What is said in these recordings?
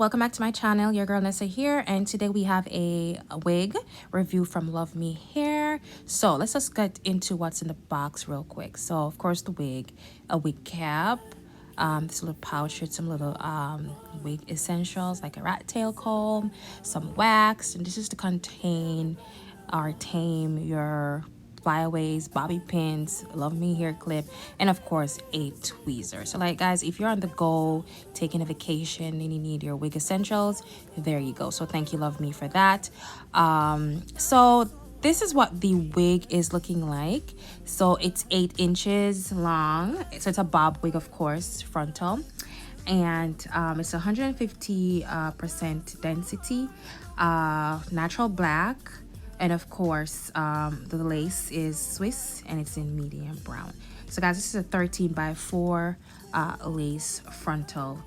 welcome back to my channel. Your girl Nessa here, and today we have a wig review from Luvme Hair. So let's just get into what's in the box real quick. So of course the wig, a wig cap, this little pouch with some little wig essentials like a rat tail comb, some wax, and this is to contain or tame your flyaways, bobby pins, Luvme hair clip, and of course a tweezer. So like guys, if you're on the go, taking a vacation and you need your wig essentials, there you go. So thank you Luvme for that. So this is what the wig is looking like. So it's 8 inches long, so it's a bob wig, of course, frontal, and it's 150% density, natural black. And of course, the lace is Swiss and it's in medium brown. So guys, this is a 13 by 4 lace frontal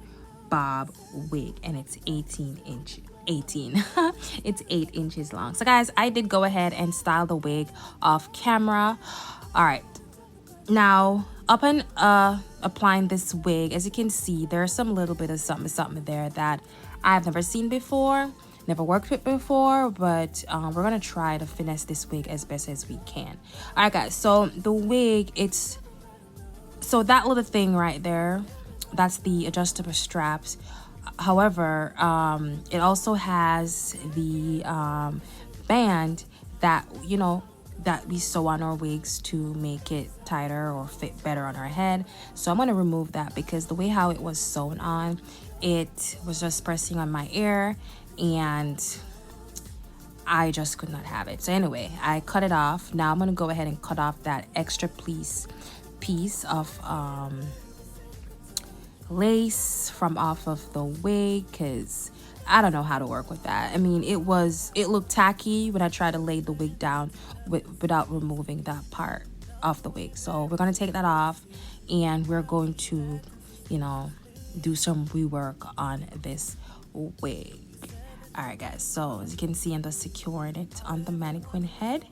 bob wig, and it's 18. It's 8 inches long. So guys, I did go ahead and style the wig off camera. All right, now upon applying this wig, as you can see, there's some little bit of something there that I've never seen before, never worked with before, but we're gonna try to finesse this wig as best as we can. All right guys, so the wig, it's so that little thing right there, that's the adjustable straps. However, it also has the band that, you know, that we sew on our wigs to make it tighter or fit better on our head. So I'm going to remove that because the way how it was sewn on, it was just pressing on my ear and I just could not have it. So anyway, I cut it off. Now I'm going to go ahead and cut off that extra piece of lace from off of the wig, because I don't know how to work with that. I mean, it looked tacky when I tried to lay the wig down without removing that part of the wig. So we're going to take that off and we're going to, you know, do some rework on this wig. All right guys, so as you can see, I'm just securing it on the mannequin head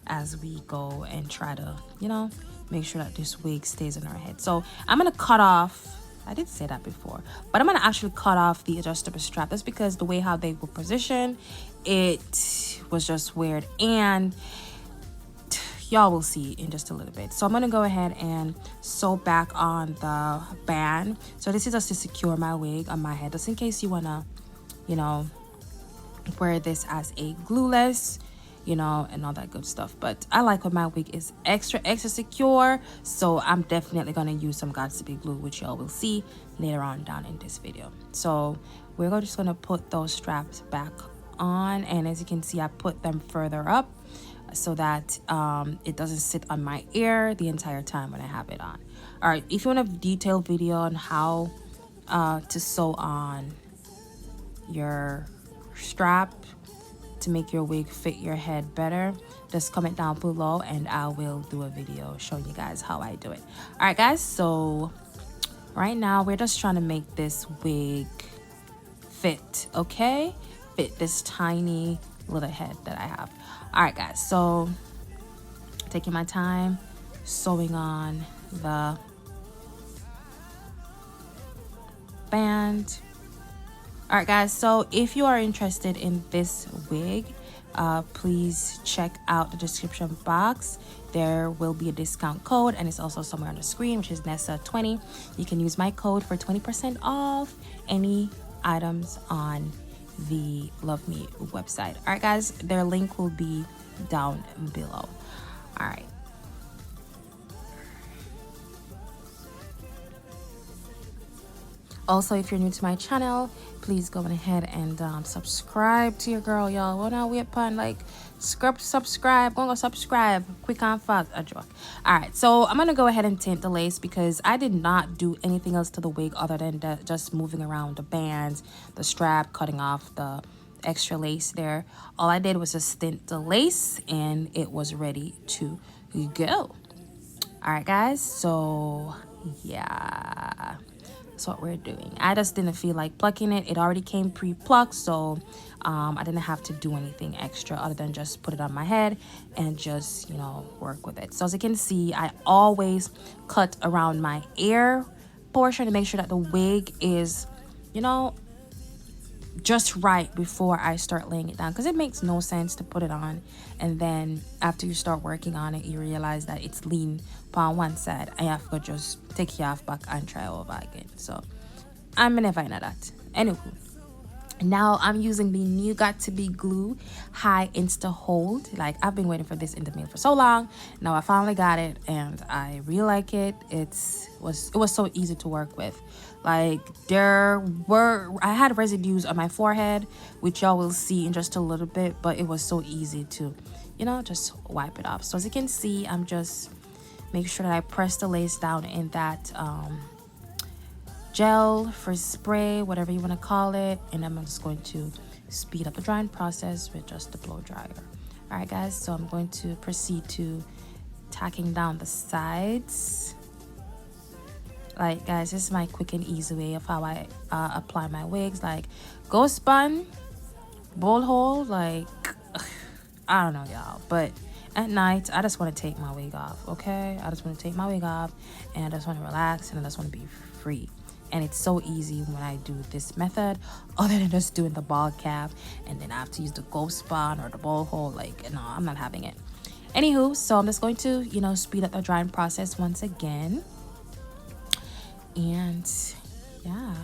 as we go and try to, you know, make sure that this wig stays on our head. So I'm going to cut off, I did say that before, but I'm going to actually cut off the adjustable strap. That's because the way how they were positioned, it was just weird, and y'all will see in just a little bit. So I'm going to go ahead and sew back on the band. So this is just to secure my wig on my head, just in case you want to, you know, wear this as a glueless, you know, and all that good stuff. But I like when my wig is extra secure, so I'm definitely gonna use some Godspeed glue, which y'all will see later on down in this video. So we're just gonna put those straps back on, and as you can see, I put them further up so that it doesn't sit on my ear the entire time when I have it on. All right, if you want a detailed video on how to sew on your strap to make your wig fit your head better, just comment down below and I will do a video showing you guys how I do it. All right guys, so right now we're just trying to make this wig fit, okay, fit this tiny little head that I have. All right guys, so taking my time sewing on the band. All right guys, so if you are interested in this wig, please check out the description box. There will be a discount code, and it's also somewhere on the screen, which is Nessa20. You can use my code for 20% off any items on the Luvme website. All right guys, their link will be down below. All right. Also, if you're new to my channel, please go ahead and subscribe to your girl, y'all. Well, now we upon like subscribe, go subscribe, quick on fast, a joke. All right, so I'm gonna go ahead and tint the lace because I did not do anything else to the wig other than just moving around the bands, the strap, cutting off the extra lace there. All I did was just tint the lace and it was ready to go. All right guys, so yeah, that's what we're doing. I just didn't feel like plucking it. It already came pre-plucked, so I didn't have to do anything extra other than just put it on my head and just, you know, work with it. So as you can see, I always cut around my ear portion to make sure that the wig is, you know, just right before I start laying it down, because it makes no sense to put it on and then after you start working on it you realize that it's lean upon one side and you have to just take it off back and try over again. So I'm never in that. Anywho, now I'm using the new Got To Be Glue High Insta Hold. Like, I've been waiting for this in the mail for so long. Now I finally got it and I really like it. It was so easy to work with. Like, I had residues on my forehead, which y'all will see in just a little bit, but it was so easy to, just wipe it off. So as you can see, I'm just make sure that I press the lace down in that gel for spray, whatever you want to call it, and I'm just going to speed up the drying process with just the blow dryer. All right guys, so I'm going to proceed to tacking down the sides. Like guys, this is my quick and easy way of how I apply my wigs. Like, go spun, bowl hold, like I don't know y'all, but at night I just want to take my wig off. Okay, I just want to take my wig off and I just want to relax and I just want to be free. And it's so easy when I do this method, other than just doing the bald cap and then I have to use the ghost spun or the bowl hold. Like, no, I'm not having it. Anywho, so I'm just going to speed up the drying process once again. And yeah,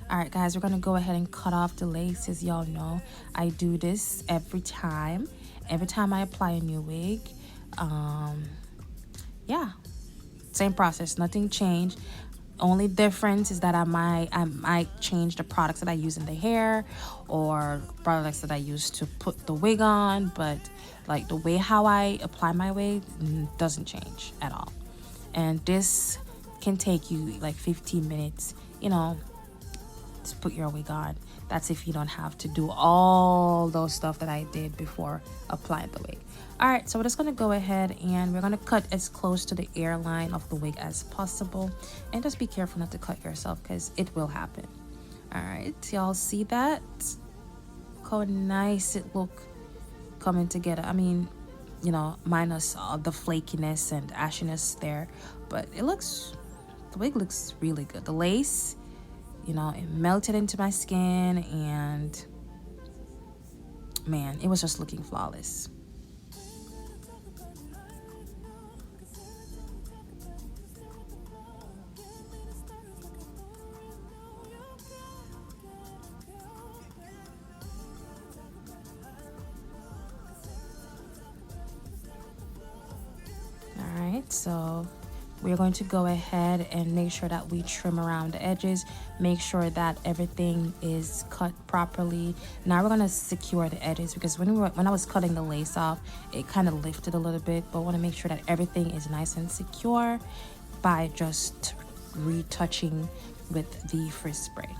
all right guys, we're gonna go ahead and cut off the laces. Y'all know I do this every time I apply a new wig. Yeah, same process, nothing changed. Only difference is that I might change the products that I use in the hair or products that I use to put the wig on, but like the way how I apply my wig doesn't change at all. And this can take you like 15 minutes, to put your wig on. That's if you don't have to do all those stuff that I did before applying the wig. All right, so we're just gonna go ahead and we're gonna cut as close to the airline of the wig as possible, and just be careful not to cut yourself because it will happen. All right, y'all see that? Look how nice it look coming together. I mean, minus all the flakiness and ashiness there, but the wig looks really good. The lace, it melted into my skin, and man, it was just looking flawless. All right, so we're going to go ahead and make sure that we trim around the edges, make sure that everything is cut properly. Now we're going to secure the edges, because when I was cutting the lace off, it kind of lifted a little bit, but I want to make sure that everything is nice and secure by just retouching with the frizz spray.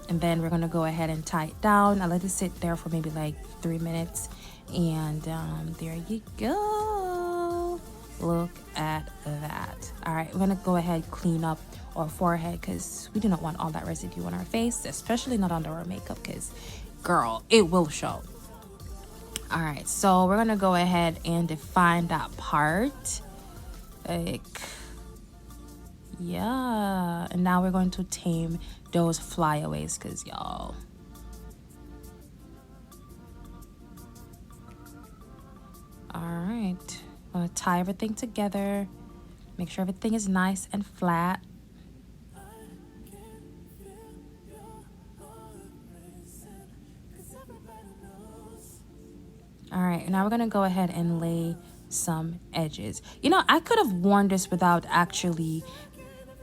And then we're going to go ahead and tie it down. I let it sit there for maybe like 3 minutes. And there you go. Look at that. All right, we're gonna go ahead and clean up our forehead, because we do not want all that residue on our face, especially not under our makeup, because girl, it will show. All right, so we're gonna go ahead and define that part, like, yeah. And now we're going to tame those flyaways, because y'all, all right, I'm gonna tie everything together, make sure everything is nice and flat. All right, now we're gonna go ahead and lay some edges. I could have worn this without actually,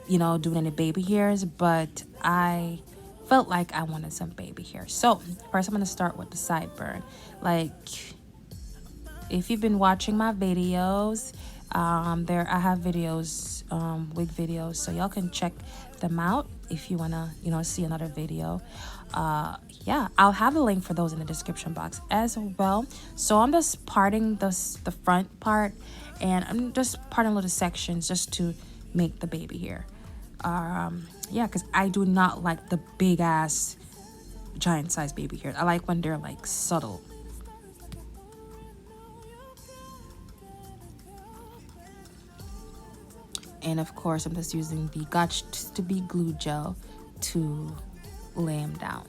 doing any baby hairs, but I felt like I wanted some baby hair. So first I'm gonna start with the sideburn. Like, if you've been watching my videos, I have videos, wig videos, so y'all can check them out if you wanna, see another video. Yeah, I'll have a link for those in the description box as well. So I'm just parting the front part, and I'm just parting little sections just to make the baby hair. Yeah, because I do not like the big ass giant size baby hair. I like when they're like subtle. And of course, I'm just using the Got to Be glue gel to lay them down.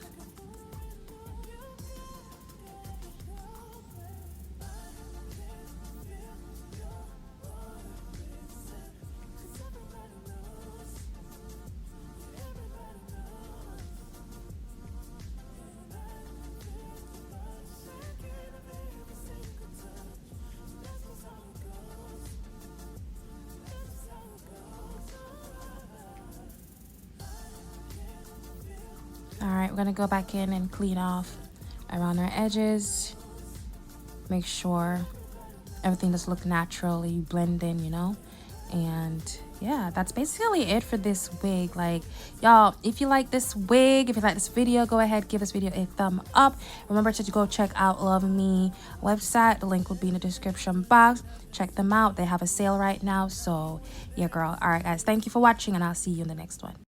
All right, we're gonna go back in and clean off around our edges. Make sure everything just look naturally blend in, you know? And yeah, that's basically it for this wig. Like, y'all, if you like this wig, if you like this video, go ahead, give this video a thumb up. Remember to go check out Luvme website. The link will be in the description box. Check them out. They have a sale right now. So yeah, girl. All right, guys, thank you for watching, and I'll see you in the next one.